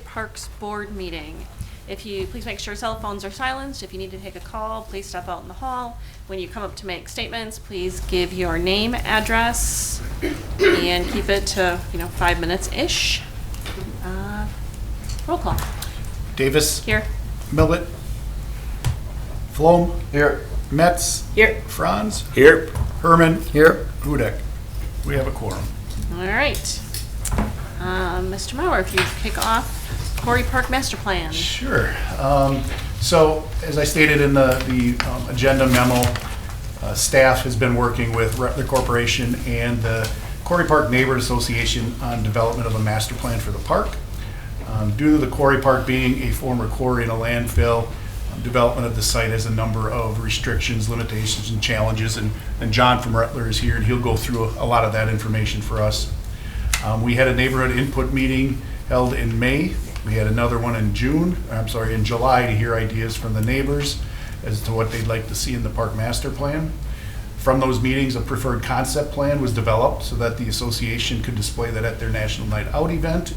Parks Board meeting. If you please make sure cell phones are silenced. If you need to take a call, please step out in the hall. When you come up to make statements, please give your name, address, and keep it to 5 minutes-ish. Roll call. Davis. Here. Millet. Flom. Here. Metz. Here. Franz. Here. Herman. Here. Hudak. We have a quorum. All right. Mr. Mauer, if you kick off Quarry Park Master Plan. Sure. So as I stated in the agenda memo, staff has been working with Rattler Corporation and the Quarry Park Neighborhood Association on development of a master plan for the park. Due to the Quarry Park being a former quarry and a landfill, development of the site has a number of restrictions, limitations, and challenges. And John from Rattler is here, and he'll go through a lot of that information for us. We had a neighborhood input meeting held in May. We had another one in in July to hear ideas from the neighbors as to what they'd like to see in the park master plan. From those meetings, a preferred concept plan was developed so that the association could display that at their National Night Out event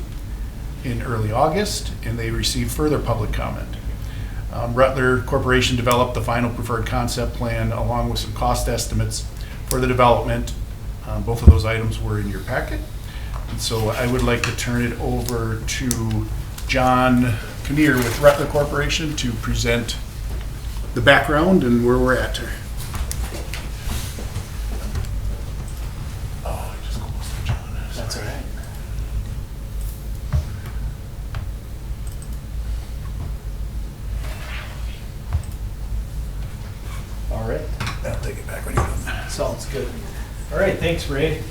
in early August, and they received further public comment. Rattler Corporation developed the final preferred concept plan along with some cost estimates for the development. Both of those items were in your packet. And so I would like to turn it over to John Kinnear with Rattler Corporation to present the background and where we're at. Oh, I just closed to John. That's all right. All right. I'll take it back when you're done. Sounds good. All right, thanks, Ray.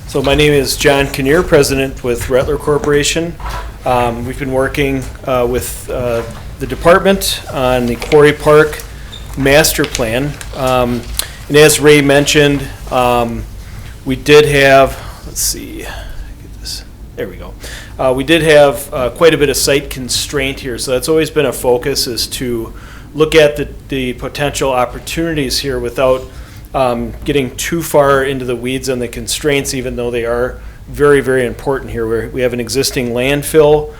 So my name is John Kinnear, president with Rattler Corporation. We've been working with the department on the Quarry Park master plan. And as Ray mentioned, we did have, let's see, get this, there we go. We did have quite a bit of site constraint here, so that's always been a focus, is to look at the potential opportunities here without getting too far into the weeds on the constraints, even though they are very, very important here. We have an existing landfill.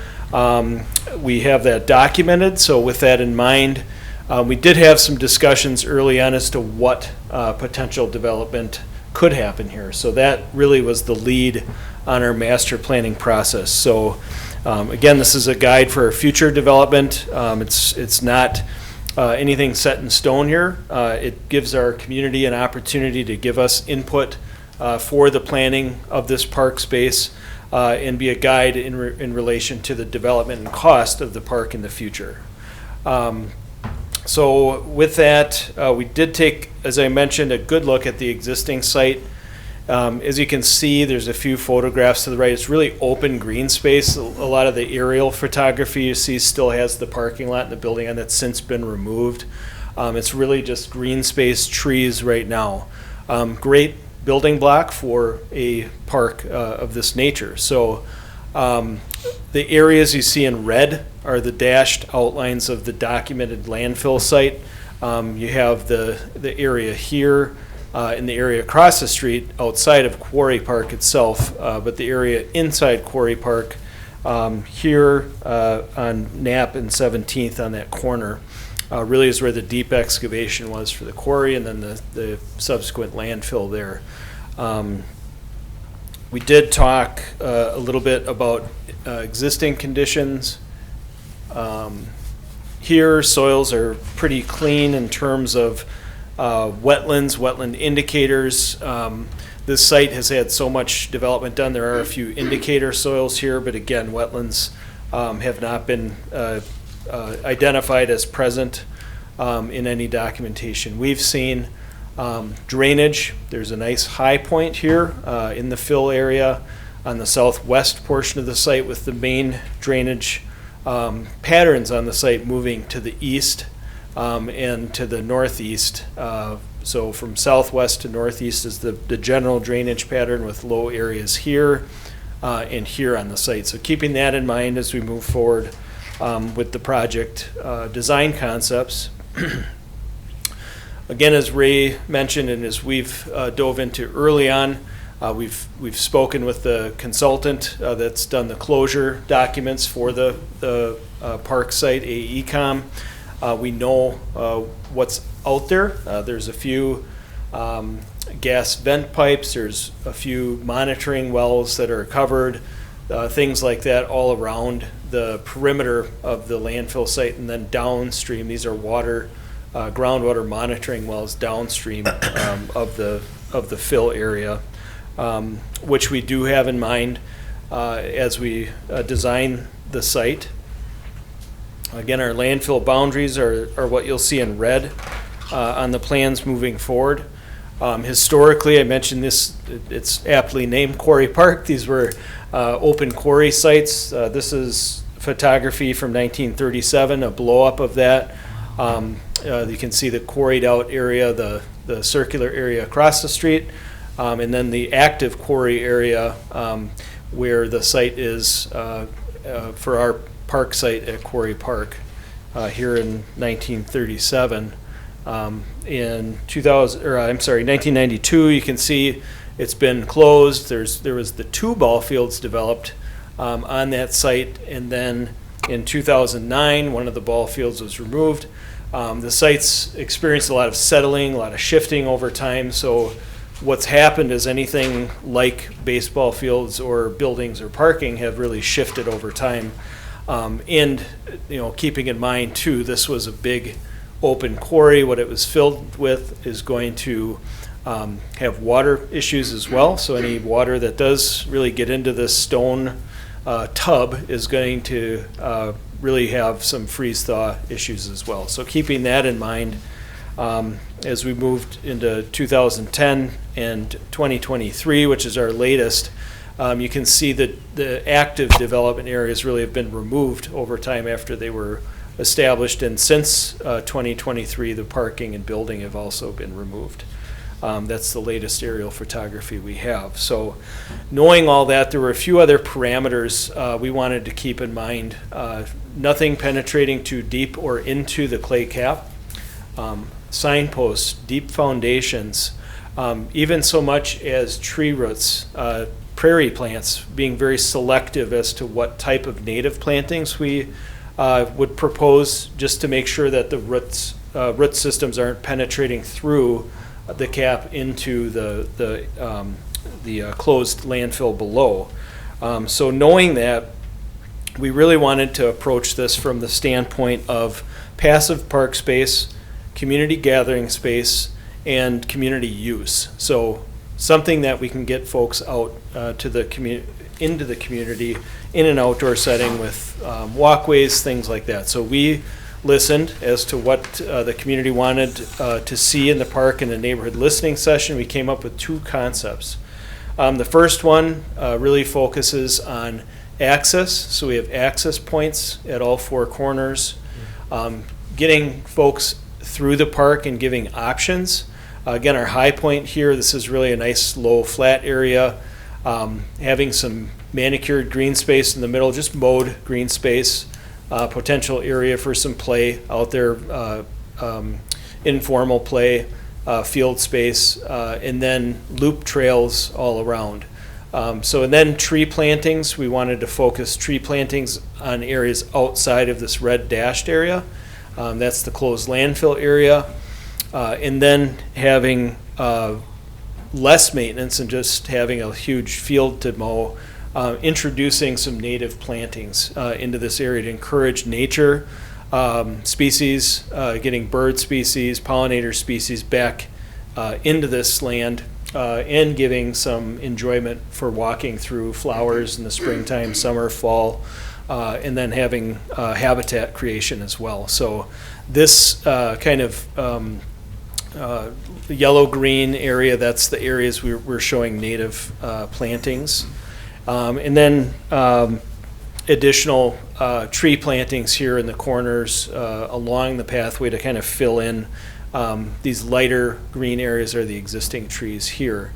We have that documented, so with that in mind, we did have some discussions early on as to what potential development could happen here. So that really was the lead on our master planning process. So again, this is a guide for our future development. It's not anything set in stone here. It gives our community an opportunity to give us input for the planning of this park space and be a guide in relation to the development and cost of the park in the future. So with that, we did take, as I mentioned, a good look at the existing site. As you can see, there's a few photographs to the right. It's really open green space. A lot of the aerial photography you see still has the parking lot and the building on that's since been removed. It's really just green space, trees right now. Great building block for a park of this nature. So the areas you see in red are the dashed outlines of the documented landfill site. You have the area here, in the area across the street outside of Quarry Park itself, but the area inside Quarry Park here on Knapp and 17th on that corner really is where the deep excavation was for the quarry, and then the subsequent landfill there. We did talk a little bit about existing conditions. Here, soils are pretty clean in terms of wetland indicators. This site has had so much development done. There are a few indicator soils here, but again, wetlands have not been identified as present in any documentation we've seen. Drainage, there's a nice high point here in the fill area on the southwest portion of the site, with the main drainage patterns on the site moving to the east and to the northeast. So from southwest to northeast is the general drainage pattern, with low areas here and here on the site. So keeping that in mind as we move forward with the project design concepts. Again, as Ray mentioned and as we've dove into early on, We've spoken with the consultant that's done the closure documents for the park site, AECom. We know what's out there. There's a few gas vent pipes. There's a few monitoring wells that are covered, things like that all around the perimeter of the landfill site, and then downstream. These are groundwater monitoring wells downstream of the fill area, which we do have in mind as we design the site. Again, our landfill boundaries are what you'll see in red on the plans moving forward. Historically, I mentioned this, it's aptly named Quarry Park. These were open quarry sites. This is photography from 1937, a blow-up of that. You can see the quarried out area, the circular area across the street, and then the active quarry area where the site is for our park site at Quarry Park here in 1937. In 1992, you can see it's been closed. There was the 2 ball fields developed on that site, and then in 2009, one of the ball fields was removed. The site's experienced a lot of settling, a lot of shifting over time. So what's happened is anything like baseball fields or buildings or parking have really shifted over time. And keeping in mind too, this was a big open quarry. What it was filled with is going to have water issues as well. So any water that does really get into this stone tub is going to really have some freeze-thaw issues as well. So keeping that in mind, as we moved into 2010 and 2023, which is our latest, you can see that the active development areas really have been removed over time after they were established, and since 2023, the parking and building have also been removed. That's the latest aerial photography we have. So knowing all that, there were a few other parameters we wanted to keep in mind. Nothing penetrating too deep or into the clay cap. Signposts, deep foundations, even so much as tree roots, prairie plants, being very selective as to what type of native plantings we would propose, just to make sure that the root systems aren't penetrating through the cap into the closed landfill below. So knowing that, we really wanted to approach this from the standpoint of passive park space, community gathering space, and community use. So something that we can get folks out into the community in an outdoor setting with walkways, things like that. So we listened as to what the community wanted to see in the park in a neighborhood listening session. We came up with 2 concepts. The first one really focuses on access. So we have access points at all 4 corners, getting folks through the park and giving options. Again, our high point here, this is really a nice low flat area, having some manicured green space in the middle, just mowed green space, potential area for some play out there, informal play, field space, and then loop trails all around. And then tree plantings, we wanted to focus tree plantings on areas outside of this red dashed area. That's the closed landfill area. And then having less maintenance and just having a huge field to mow, introducing some native plantings into this area to encourage nature species, getting bird species, pollinator species back into this land, and giving some enjoyment for walking through flowers in the springtime, summer, fall, and then having habitat creation as well. So this kind of yellow-green area, that's the areas we're showing native plantings. And then additional tree plantings here in the corners along the pathway to kind of fill in these lighter green areas are the existing trees here.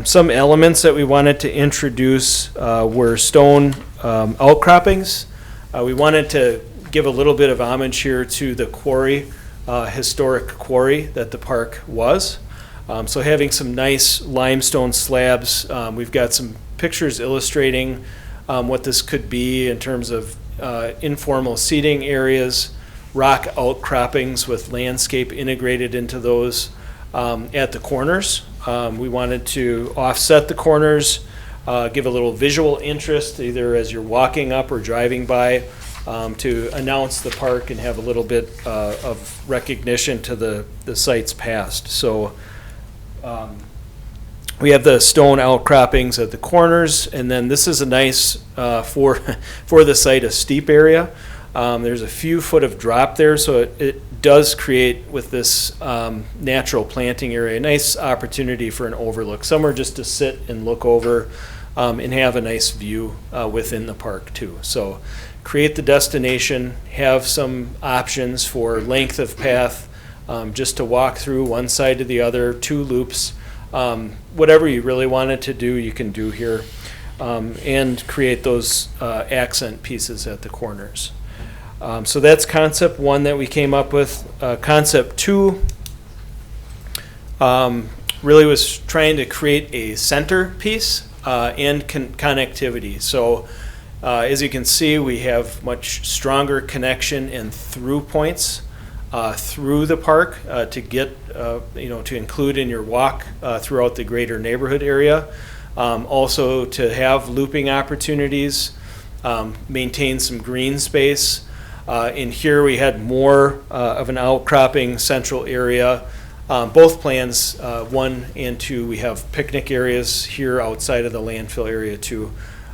Some elements that we wanted to introduce were stone outcroppings. We wanted to give a little bit of homage here to the quarry, historic quarry that the park was. So having some nice limestone slabs, we've got some pictures illustrating what this could be in terms of informal seating areas, rock outcroppings with landscape integrated into those at the corners. We wanted to offset the corners, give a little visual interest either as you're walking up or driving by, to announce the park and have a little bit of recognition to the site's past. So we have the stone outcroppings at the corners, and then this is a nice, for the site, a steep area. There's a few foot of drop there, so it does create, with this natural planting area, a nice opportunity for an overlook, somewhere just to sit and look over and have a nice view within the park too. So create the destination, have some options for length of path, just to walk through one side to the other, 2 loops. Whatever you really wanted to do, you can do here, and create those accent pieces at the corners. So that's concept 1 that we came up with. Concept 2 really was trying to create a center piece and connectivity. So as you can see, we have much stronger connection and through points through the park to get, to include in your walk throughout the greater neighborhood area. Also to have looping opportunities, maintain some green space. In here we had more of an outcropping central area. Both plans, 1 and 2, we have picnic areas here outside of the landfill area too.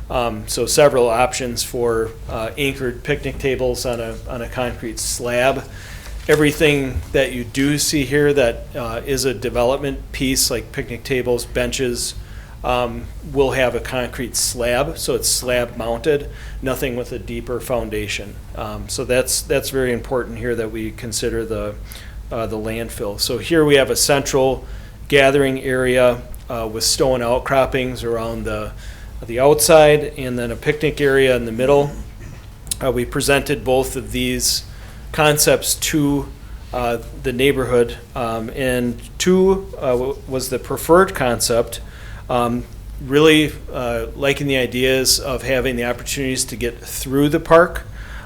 So several options for anchored picnic tables on a concrete slab. Everything that you do see here that is a development piece, like picnic tables, benches, will have a concrete slab, so it's slab mounted, nothing with a deeper foundation. So that's very important here that we consider the landfill. So here we have a central gathering area with stone outcroppings around the outside, and then a picnic area in the middle. We presented both of these concepts to the neighborhood, and 2 was the preferred concept. Really liking the ideas of having the opportunities to get through the park,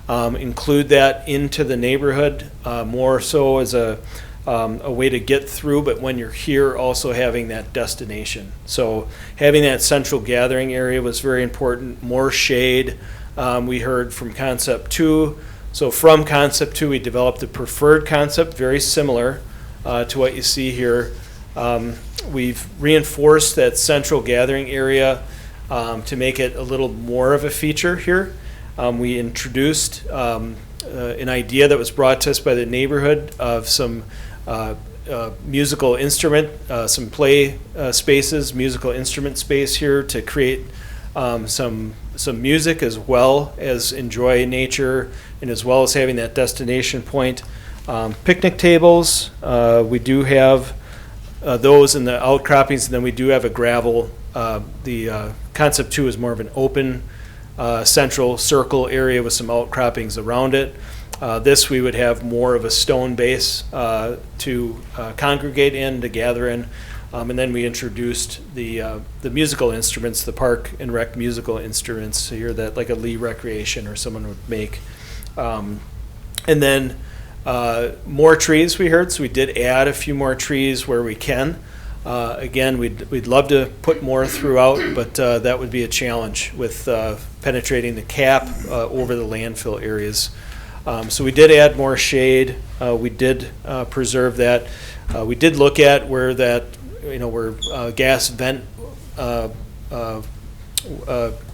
include that into the neighborhood, more so as a way to get through, but when you're here also having that destination. So having that central gathering area was very important. More shade, we heard from concept 2. So from concept 2 we developed the preferred concept, very similar to what you see here. We've reinforced that central gathering area to make it a little more of a feature here. We introduced an idea that was brought to us by the neighborhood of some musical instrument, some play spaces, musical instrument space here to create some music as well as enjoy nature, and as well as having that destination point. Picnic tables, we do have those in the outcroppings, and then we do have a gravel. The concept 2 is more of an open central circle area with some outcroppings around it. This we would have more of a stone base to congregate in, to gather in, and then we introduced the musical instruments, the park and rec musical instruments here that like a Lee Recreation or someone would make. And then more trees we heard, so we did add a few more trees where we can. Again, we'd love to put more throughout, but that would be a challenge with penetrating the cap over the landfill areas. So we did add more shade. We did preserve that. We did look at where that, where gas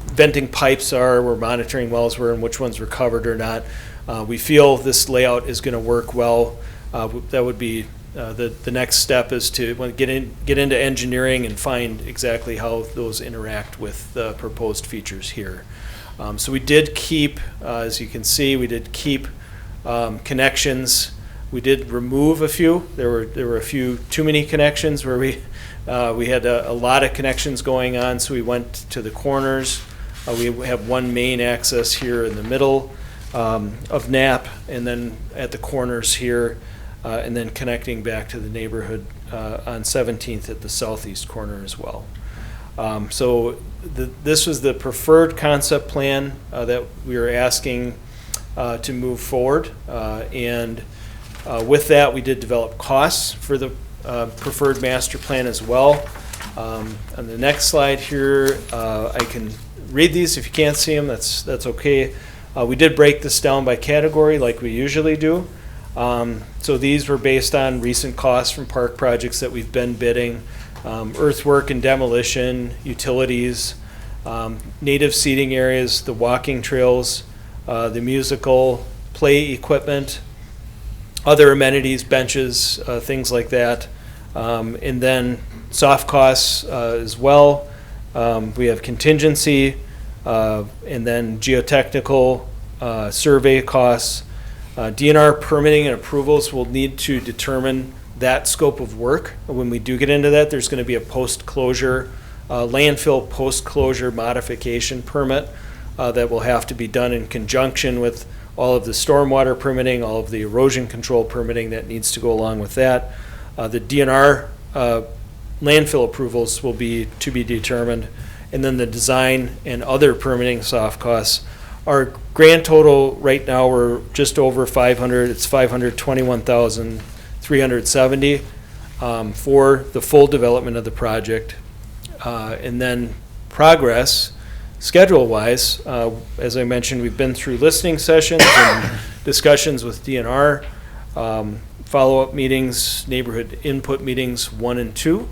venting pipes are, where monitoring wells were, and which ones were covered or not. We feel this layout is going to work well. That would be the next step, is to get into engineering and find exactly how those interact with the proposed features here. So we did keep, as you can see, we did keep connections. We did remove a few. There were a few too many connections where we had a lot of connections going on, so we went to the corners. We have one main access here in the middle of Knapp, and then at the corners here, and then connecting back to the neighborhood on 17th at the southeast corner as well. So this was the preferred concept plan that we were asking to move forward. And with that, we did develop costs for the preferred master plan as well. On the next slide here, I can read these. If you can't see them, that's okay. We did break this down by category like we usually do. So these were based on recent costs from park projects that we've been bidding, earthwork and demolition, utilities, native seating areas, the walking trails, the musical, play equipment, other amenities, benches, things like that. And then soft costs as well. We have contingency, and then geotechnical survey costs. DNR permitting and approvals will need to determine that scope of work. When we do get into that, there's going to be a post-closure, landfill post-closure modification permit that will have to be done in conjunction with all of the stormwater permitting, all of the erosion control permitting that needs to go along with that. The DNR landfill approvals will be to be determined, and then the design and other permitting soft costs. Our grand total right now, we're just over 500. It's 521,370 for the full development of the project. And then progress, schedule-wise, as I mentioned, we've been through listening sessions and discussions with DNR, follow-up meetings, neighborhood input meetings 1 and 2.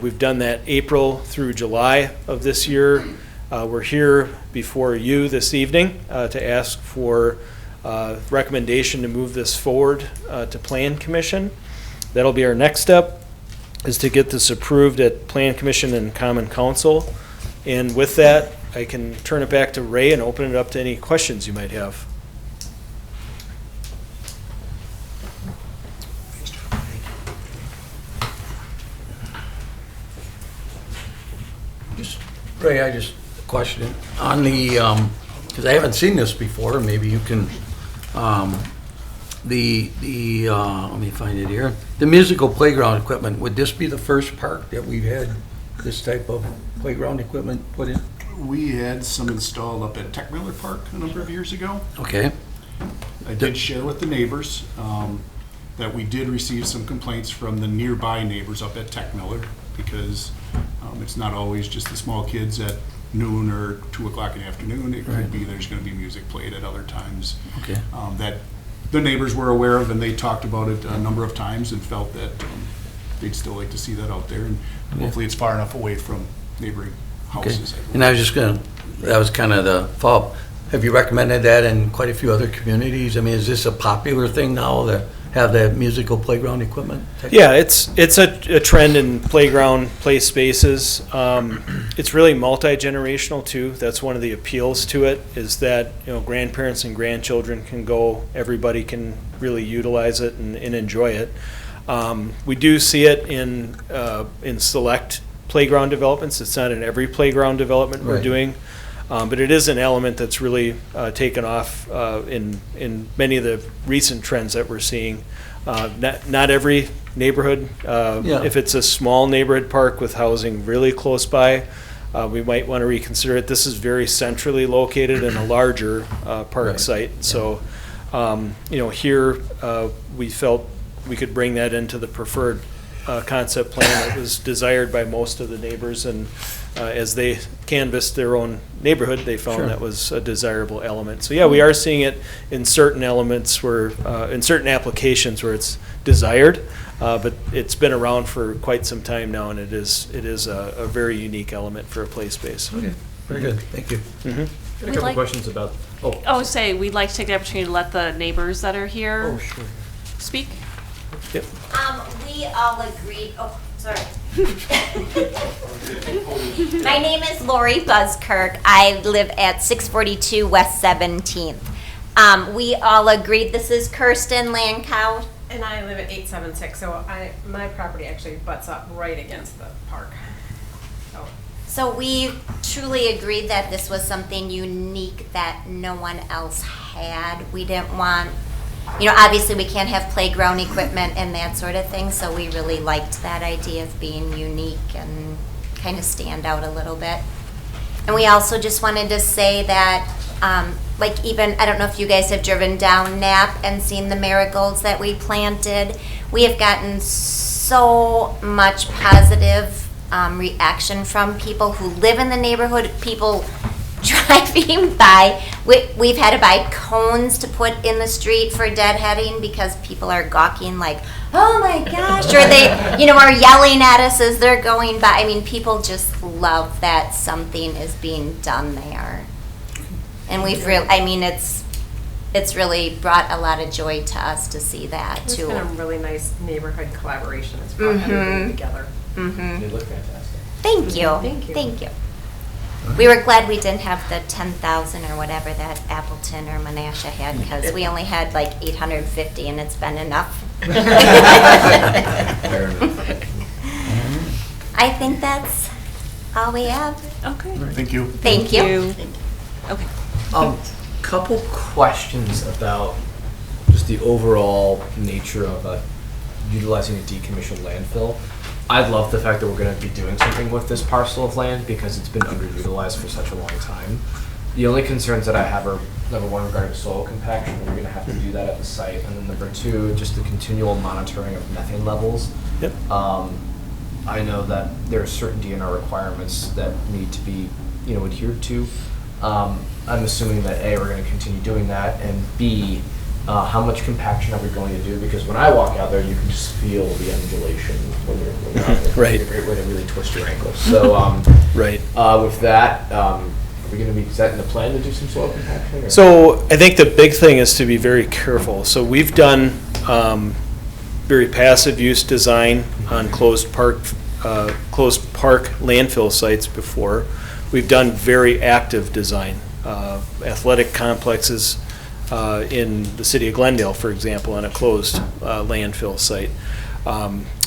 We've done that April through July of this year. We're here before you this evening to ask for recommendation to move this forward to Plan Commission. That'll be our next step, is to get this approved at Plan Commission and Common Council. And with that, I can turn it back to Ray and open it up to any questions you might have. Ray, I just question on the, because I haven't seen this before, maybe you can, let me find it here. The musical playground equipment, would this be the first park that we've had this type of playground equipment put in? We had some installed up at Tech Miller Park a number of years ago. Okay. I did share with the neighbors that we did receive some complaints from the nearby neighbors up at Tech Miller, because it's not always just the small kids at noon or 2 o'clock in the afternoon. It could be there's going to be music played at other times. Okay. That the neighbors were aware of, and they talked about it a number of times and felt that they'd still like to see that out there. And hopefully it's far enough away from neighboring houses. Okay. And I was just gonna, that was kind of the follow-up. Have you recommended that in quite a few other communities? I mean, is this a popular thing now to have that musical playground equipment? Yeah, it's a trend in playground play spaces. It's really multi-generational too. That's one of the appeals to it, is that, you know, grandparents and grandchildren can go, everybody can really utilize it and enjoy it. We do see it in select playground developments. It's not in every playground development we're doing. But it is an element that's really taken off in many of the recent trends that we're seeing. Not every neighborhood, if it's a small neighborhood park with housing really close by, we might want to reconsider it. This is very centrally located in a larger park site. So, here we felt we could bring that into the preferred concept plan that was desired by most of the neighbors, and as they canvassed their own neighborhood, they found that was a desirable element. So yeah, we are seeing it in certain elements where, in certain applications where it's desired, but it's been around for quite some time now, and it is a very unique element for a play space. Okay, very good, thank you. Mm-hmm. A couple questions about, We'd like to take the opportunity to let the neighbors that are here speak. Yep. We all agreed, sorry. My name is Lori Buzzkirk. I live at 642 West 17th. We all agreed, this is Kirsten Lankow. and I live at 876, so my property actually butts up right against the park. So we truly agreed that this was something unique that no one else had. We didn't want obviously we can't have playground equipment and that sort of thing, so we really liked that idea of being unique and kind of stand out a little bit. And we also just wanted to say that, like even, I don't know if you guys have driven down Knapp and seen the marigolds that we planted. We have gotten so much positive reaction from people who live in the neighborhood, people driving by. We've had to buy cones to put in the street for deadheading because people are gawking like, oh my gosh, or they, are yelling at us as they're going by. I mean, people just love that something is being done there. And we've it's really brought a lot of joy to us to see that It's too. been a really nice neighborhood collaboration. It's brought everybody together. Mm-hmm. They look fantastic. Thank you. Thank you. Thank you. We were glad we didn't have the 10,000 or whatever that Appleton or Menasha had, because we only had like 850 and it's been enough. Fair enough. I think that's all we have. Okay. Thank you. Thank you. Okay. Couple questions about just the overall nature of utilizing a decommissioned landfill. I love the fact that we're going to be doing something with this parcel of land because it's been underutilized for such a long time. The only concerns that I have are, number one, regarding soil compaction. We're going to have to do that at the site. And then number two, just the continual monitoring of methane levels. Yep. I know that there are certain DNR requirements that need to be, adhered to. I'm assuming that A, we're going to continue doing that, and B, how much compaction are we going to do? Because when I walk out there, you can just feel the undulation when you're out there. Right. It's a great way to really twist your ankles. So, Right. with that, are we going to be setting the plan to do some soil compaction? Or? So I think the big thing is to be very careful. So we've done very passive use design on closed park landfill sites before. We've done very active design, athletic complexes in the city of Glendale, for example, on a closed landfill site.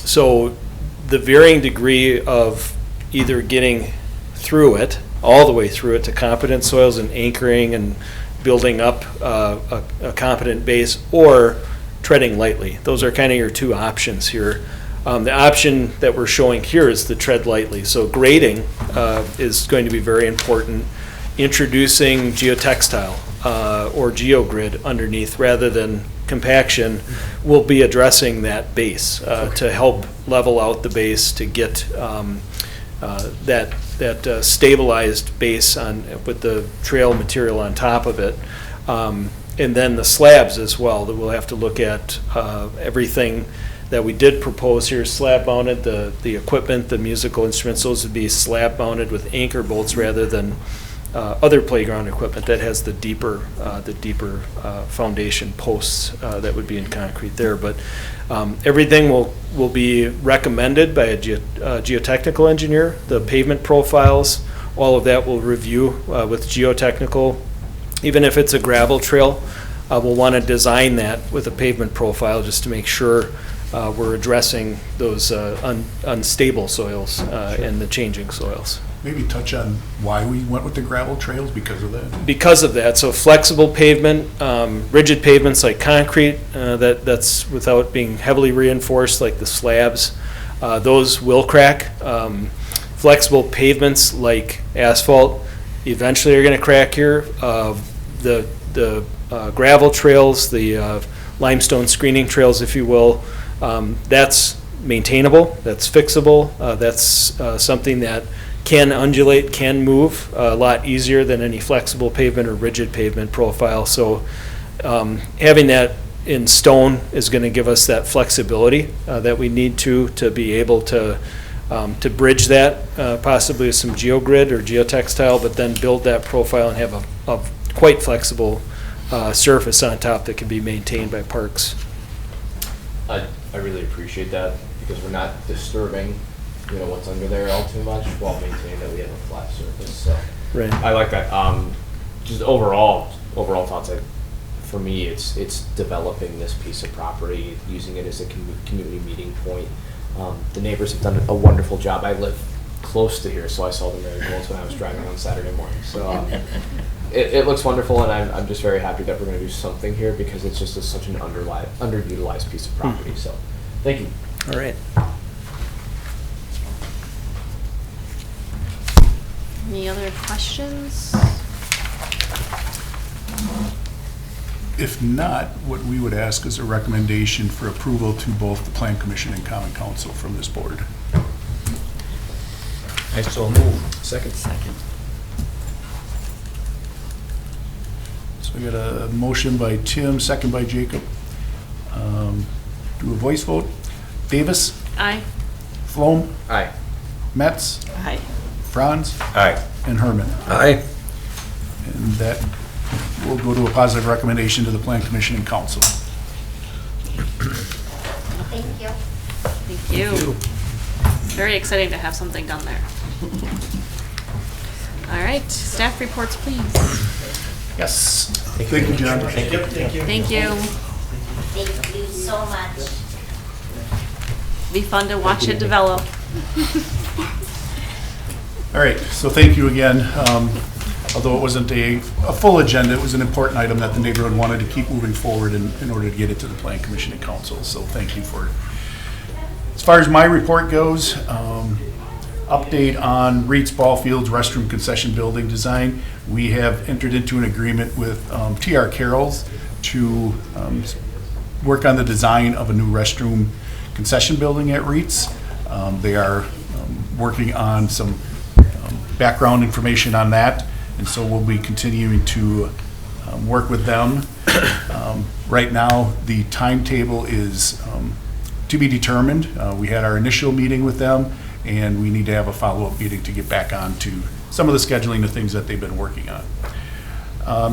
So the varying degree of either getting through it, all the way through it to competent soils and anchoring and building up a competent base, or treading lightly. Those are kind of your two options here. The option that we're showing here is the tread lightly. So grading is going to be very important. Introducing geotextile or geogrid underneath rather than compaction will be addressing that base to help level out the base to get that stabilized base on with the trail material on top of it. And then the slabs as well, that we'll have to look at everything that we did propose here, slab mounted, the equipment, the musical instruments, those would be slab mounted with anchor bolts rather than other playground equipment that has the deeper foundation posts that would be in concrete there. But everything will be recommended by a geotechnical engineer. The pavement profiles, all of that will review with geotechnical. Even if it's a gravel trail, we'll want to design that with a pavement profile just to make sure we're addressing those unstable soils and the changing soils. Maybe touch on why we went with the gravel trails because of that. Because of that, so flexible pavement, rigid pavements like concrete, that's without being heavily reinforced like the slabs, those will crack. Flexible pavements like asphalt eventually are going to crack here. The gravel trails, the limestone screening trails, if you will, that's maintainable, that's fixable, that's something that can undulate, can move a lot easier than any flexible pavement or rigid pavement profile. So having that in stone is going to give us that flexibility that we need to be able to bridge that, possibly with some geogrid or geotextile, but then build that profile and have a quite flexible surface on top that can be maintained by parks. I really appreciate that because we're not disturbing what's under there all too much while maintaining that we have a flat surface. So Right. I like that. Just overall thoughts. For me, it's developing this piece of property, using it as a community meeting point. The neighbors have done a wonderful job. I live close to here, so I saw the marigolds when I was driving on Saturday morning. So it looks wonderful, and I'm just very happy that we're going to do something here because it's just such an underutilized piece of property. So, thank you. All right. Any other questions? If not, what we would ask is a recommendation for approval to both the Plan Commission and Common Council from this board. I so move. Second. So we got a motion by Tim, second by Jacob. Do a voice vote. Davis, Aye. Flom, Aye. Metz, Aye. Franz, Aye. and Herman. Aye. And that will go to a positive recommendation to the Plan Commission and Council. Thank you. Thank you. Very exciting to have something done there. All right, staff reports, please. Yes. Thank you, John. Thank you. Thank you so much. Be fun to watch it develop. All right, so thank you again. Although it wasn't a full agenda, it was an important item that the neighborhood wanted to keep moving forward in order to get it to the Plan Commission and Council. So thank you for it. As far as my report goes, update on Reed's Ball Fields restroom concession building design. We have entered into an agreement with TR Carroll's to work on the design of a new restroom concession building at Reed's. They are working on some background information on that, and so we'll be continuing to work with them. Right now, the timetable is to be determined. We had our initial meeting with them, and we need to have a follow-up meeting to get back on to some of the scheduling of things that they've been working on.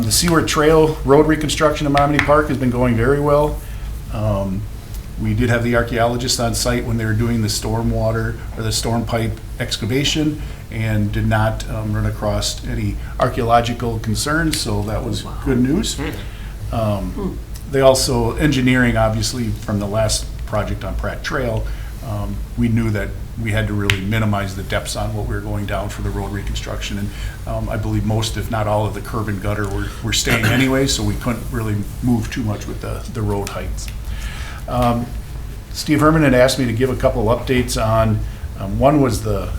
The Seaward Trail Road reconstruction in Menominee Park has been going very well. We did have the archaeologists on site when they were doing the stormwater or the storm pipe excavation and did not run across any archaeological concerns, so that was good news. They also, engineering obviously from the last project on Pratt Trail, we knew that we had to really minimize the depths on what we were going down for the road reconstruction. And I believe most, if not all, of the curb and gutter were staying anyway, so we couldn't really move too much with the road heights. Steve Herman had asked me to give a couple of updates on, one was the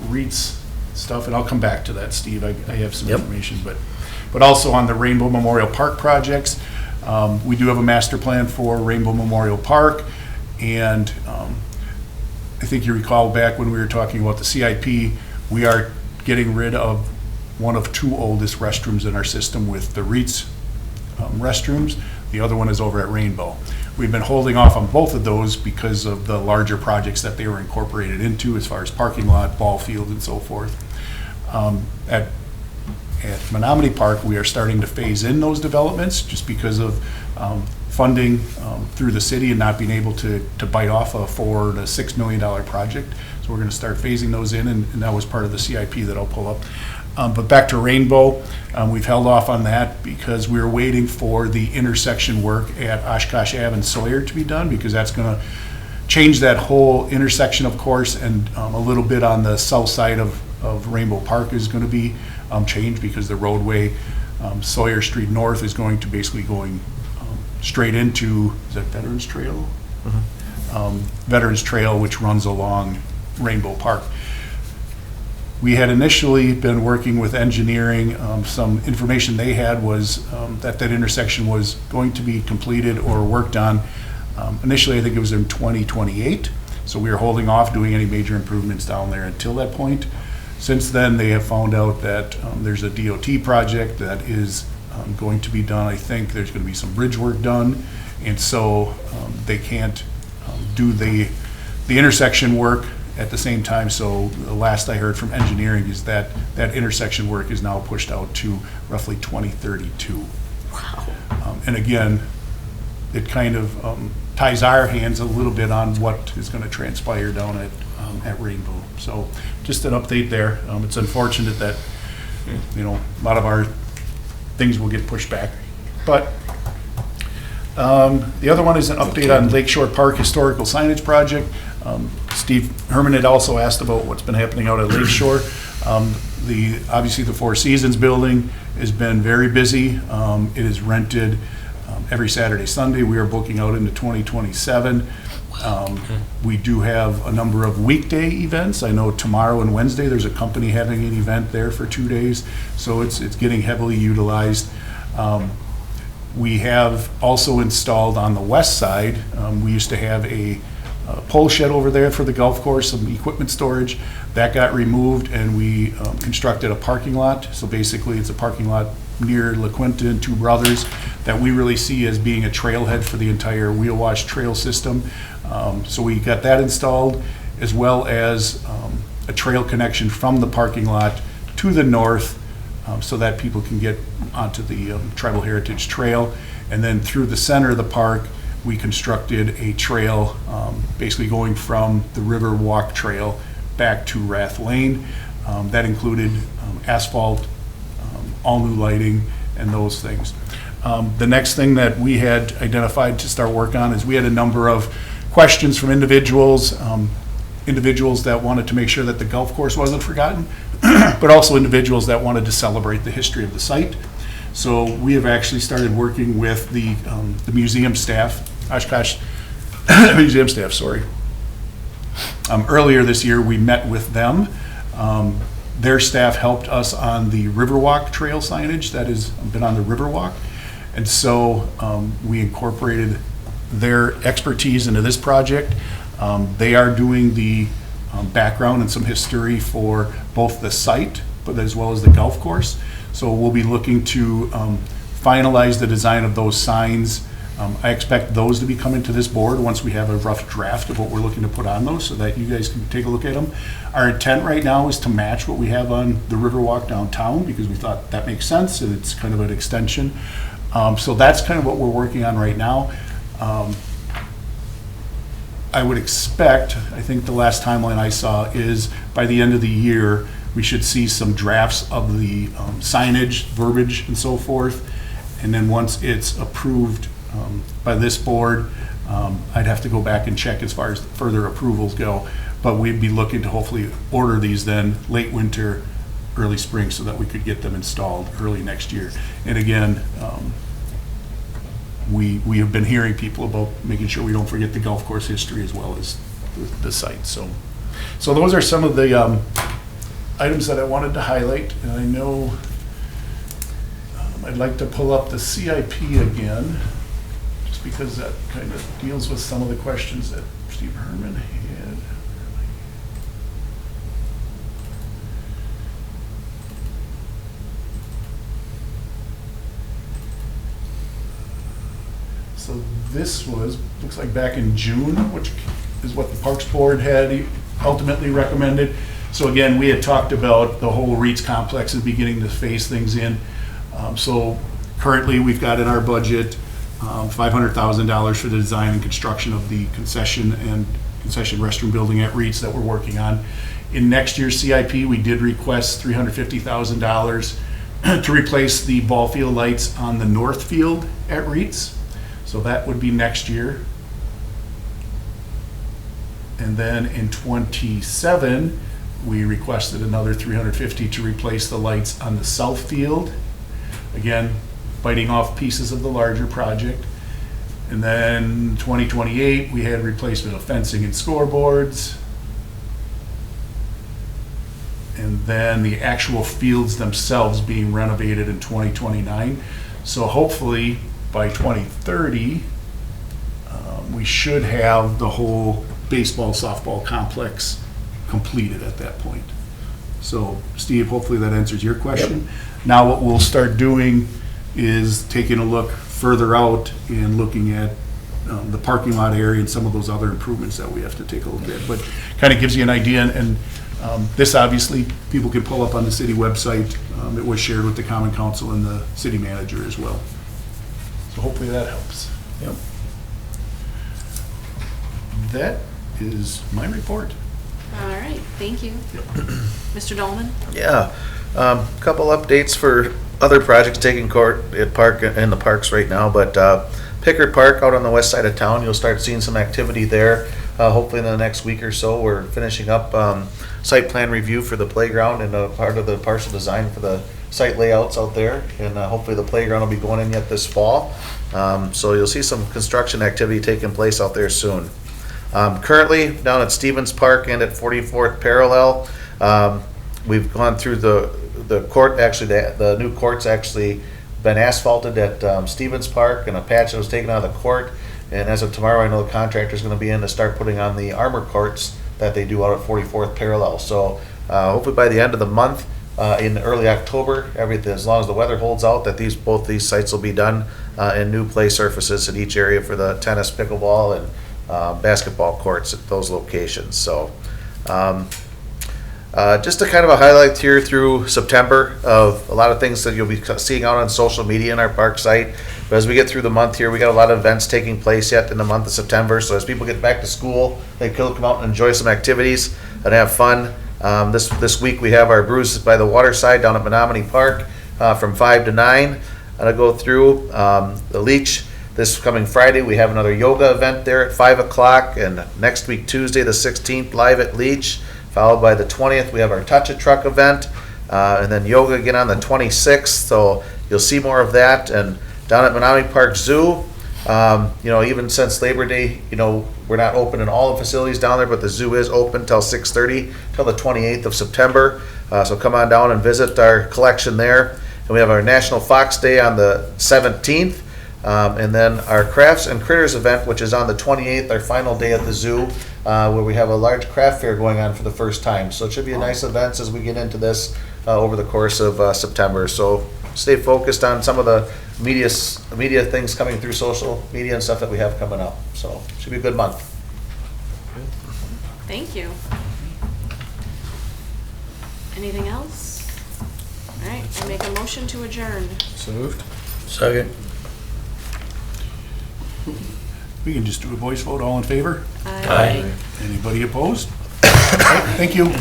REITs stuff, and I'll come back to that, Steve. I have some information, but also on the Rainbow Memorial Park projects. We do have a master plan for Rainbow Memorial Park, and I think you recall back when we were talking about the CIP, we are getting rid of one of two oldest restrooms in our system with the REITs restrooms. The other one is over at Rainbow. We've been holding off on both of those because of the larger projects that they were incorporated into as far as parking lot, ball field, and so forth. At Menominee Park, we are starting to phase in those developments just because of funding through the city and not being able to bite off a $4 to $6 million project. So we're going to start phasing those in, and that was part of the CIP that I'll pull up. But back to Rainbow, we've held off on that because we were waiting for the intersection work at Oshkosh Ave and Sawyer to be done, because that's going to change that whole intersection, of course, and a little bit on the south side of Rainbow Park is going to be changed because the roadway, Sawyer Street North, is going to basically going straight into, is that Veterans Trail? Mm-hmm. Veterans Trail, which runs along Rainbow Park. We had initially been working with engineering. Some information they had was that intersection was going to be completed or worked on. Initially, I think it was in 2028. So we were holding off doing any major improvements down there until that point. Since then, they have found out that there's a DOT project that is going to be done. I think there's going to be some bridge work done. And so they can't do the intersection work at the same time. So the last I heard from engineering is that intersection work is now pushed out to roughly 2032. Wow. And again, it kind of ties our hands a little bit on what is going to transpire down at Rainbow. So just an update there. It's unfortunate that, a lot of our things will get pushed back. But the other one is an update on Lakeshore Park Historical Signage Project. Steve Herman had also asked about what's been happening out at Lakeshore. Obviously the Four Seasons building has been very busy. It is rented every Saturday, Sunday. We are booking out into 2027. We do have a number of weekday events. I know tomorrow and Wednesday, there's a company having an event there for 2 days, so it's getting heavily utilized. We have also installed on the west side, we used to have a pole shed over there for the golf course, some equipment storage. That got removed, and we constructed a parking lot. So basically, it's a parking lot near La Quinta and Two Brothers that we really see as being a trailhead for the entire wheel wash trail system. So we got that installed, as well as a trail connection from the parking lot to the north, so that people can get onto the Tribal Heritage Trail. And then through the center of the park, we constructed a trail basically going from the River Walk Trail back to Rath Lane. That included asphalt, all new lighting, and those things. The next thing that we had identified to start work on is we had a number of questions from individuals, individuals that wanted to make sure that the golf course wasn't forgotten, but also individuals that wanted to celebrate the history of the site. So we have actually started working with the museum staff, Oshkosh museum staff, sorry. Earlier this year, we met with them. Their staff helped us on the Riverwalk Trail signage that has been on the Riverwalk. And so we incorporated their expertise into this project. They are doing the background and some history for both the site, but as well as the golf course. So we'll be looking to finalize the design of those signs. I expect those to be coming to this board once we have a rough draft of what we're looking to put on those, so that you guys can take a look at them. Our intent right now is to match what we have on the Riverwalk downtown, because we thought that makes sense and it's kind of an extension. So that's kind of what we're working on right now. I would expect, I think the last timeline I saw is by the end of the year, we should see some drafts of the signage, verbiage, and so forth. And then once it's approved by this board, I'd have to go back and check as far as further approvals go. But we'd be looking to hopefully order these then late winter, early spring, so that we could get them installed early next year. And again, we have been hearing people about making sure we don't forget the golf course history as well as the site. So those are some of the items that I wanted to highlight. And I know I'd like to pull up the CIP again, just because that kind of deals with some of the questions that Steve Herman had. So this looks like back in June, which is what the Parks Board had ultimately recommended. So again, we had talked about the whole REITs complex is beginning to phase things in. So currently, we've got in our budget $500,000 for the design and construction of the concession and concession restroom building at REITs that we're working on. In next year's CIP, we did request $350,000 to replace the ball field lights on the north field at REITs. So that would be next year. And then in '27, we requested another $350,000 to replace the lights on the south field. Again, biting off pieces of the larger project. And then 2028, we had replacement of fencing and scoreboards. And then the actual fields themselves being renovated in 2029. So hopefully by 2030, we should have the whole baseball, softball complex completed at that point. So Steve, hopefully that answers your question. Yep. Now what we'll start doing is taking a look further out and looking at the parking lot area and some of those other improvements that we have to take a look at. But kind of gives you an idea, and this obviously people can pull up on the city website. It was shared with the Common Council and the city manager as well. So hopefully that helps. Yep. That is my report. All right, thank you. Mr. Dolman? Yeah, couple updates for other projects taking court at in the parks right now, but Pickard Park out on the west side of town, you'll start seeing some activity there. Hopefully in the next week or so, we're finishing up site plan review for the playground and part of the parcel design for the site layouts out there, and hopefully the playground will be going in yet this fall. So you'll see some construction activity taking place out there soon. Currently, down at Stevens Park and at 44th Parallel, we've gone through the court, actually, the new court's actually been asphalted at Stevens Park, and a patch that was taken out of the court. And as of tomorrow, I know the contractor's gonna be in to start putting on the armor courts that they do out at 44th Parallel. So hopefully by the end of the month, in early October, as long as the weather holds out, that both these sites will be done, and new play surfaces in each area for the tennis, pickleball, and basketball courts at those locations. So just to kind of a highlight here through September of a lot of things that you'll be seeing out on social media in our park site. But as we get through the month here, we got a lot of events taking place yet in the month of September. So as people get back to school, they can come out and enjoy some activities and have fun. This week we have our Brews by the Waterside down at Menominee Park from 5 to 9. And I'll go through the Leech. This coming Friday, we have another yoga event there at 5 o'clock. And next week, Tuesday the 16th, live at Leech. Followed by the 20th, we have our Touch a Truck event. And then yoga again on the 26th. So you'll see more of that. And down at Menominee Park Zoo, even since Labor Day, we're not open in all the facilities down there, but the zoo is open till 6:30 till the 28th of September. So come on down and visit our collection there. And we have our National Fox Day on the 17th. And then our Crafts and Critters event, which is on the 28th, our final day at the zoo, where we have a large craft fair going on for the first time. So it should be a nice event as we get into this over the course of September. So stay focused on some of the media things coming through social media and stuff that we have coming up. So it should be a good month. Thank you. Anything else? All right, I make a motion to adjourn. So moved. Second. We can just do a voice vote, all in favor? Aye. Anybody opposed? All right, thank you.